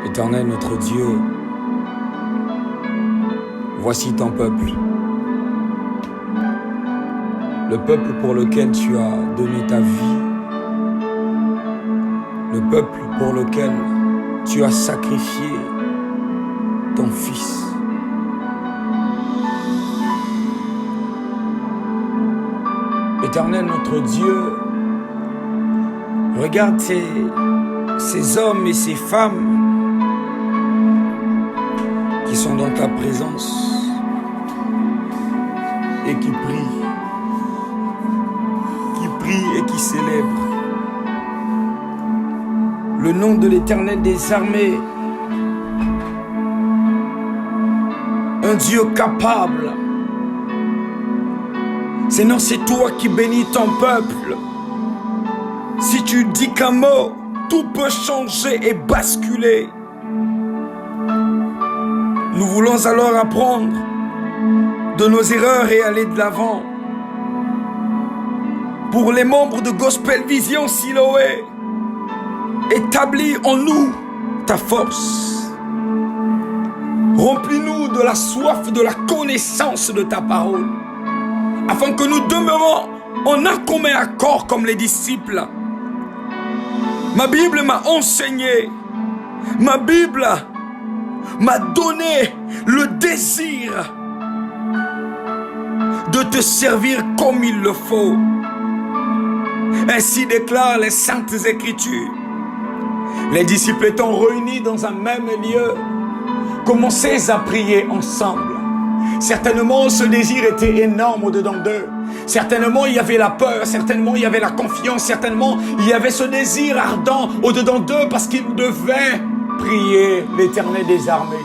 Éternel notre Dieu, voici ton peuple. Le peuple pour lequel tu as donné ta vie. Le peuple pour lequel tu as sacrifié ton Fils. Éternel notre Dieu, regarde ces hommes et ces femmes qui sont dans ta présence et qui prient et qui célèbrent le nom de l'Éternel des armées, un Dieu capable. Seigneur, c'est toi qui bénis ton peuple. Si tu dis qu'un mot, tout peut changer et basculer. Nous voulons alors apprendre de nos erreurs et aller de l'avant. Pour les membres de Gospel Vision Siloé, établis en nous ta force. Remplis-nous de la soif de la connaissance de ta parole, afin que nous demeurons en un commun accord comme les disciples. Ma Bible m'a enseigné, ma Bible m'a donné le désir de te servir comme il le faut. Ainsi déclarent les Saintes Écritures. Les disciples étant réunis dans un même lieu, commençaient à prier ensemble. Certainement, ce désir était énorme au-dedans d'eux. Certainement, il y avait la peur. Certainement, il y avait la confiance. Certainement, il y avait ce désir ardent au-dedans d'eux parce qu'ils devaient prier l'Éternel des armées.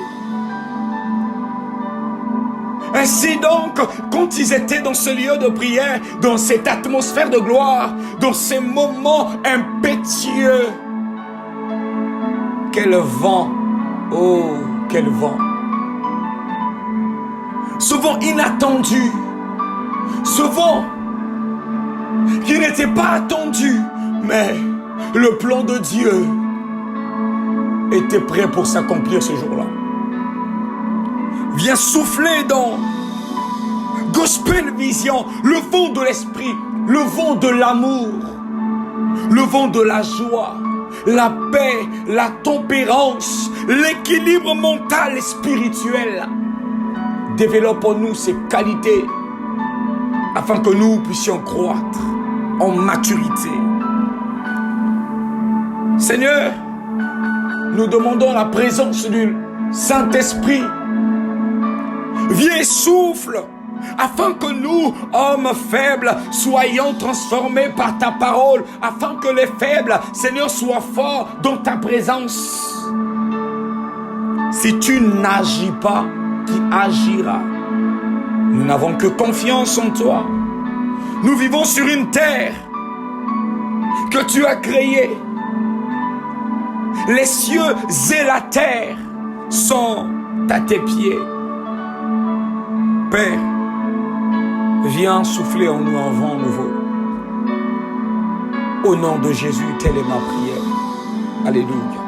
Ainsi donc, quand ils étaient dans ce lieu de prière, dans cette atmosphère de gloire, dans ces moments impétueux, quel vent, oh, quel vent! Ce vent inattendu, ce vent qui n'était pas attendu, mais le plan de Dieu était prêt pour s'accomplir ce jour-là. Viens souffler dans Gospel Vision, le vent de l'esprit, le vent de l'amour, le vent de la joie, la paix, la tempérance, l'équilibre mental et spirituel. Développe en nous ces qualités afin que nous puissions croître en maturité. Seigneur, nous demandons la présence du Saint-Esprit. Viens et souffle, afin que nous, hommes faibles, soyons transformés par ta parole, afin que les faibles, Seigneur, soient forts dans ta présence. Si tu n'agis pas, qui agira? Nous n'avons que confiance en toi. Nous vivons sur une terre que tu as créée. Les cieux et la terre sont à tes pieds. Père, viens souffler en nous un vent nouveau. Au nom de Jésus, telle est ma prière. Alléluia.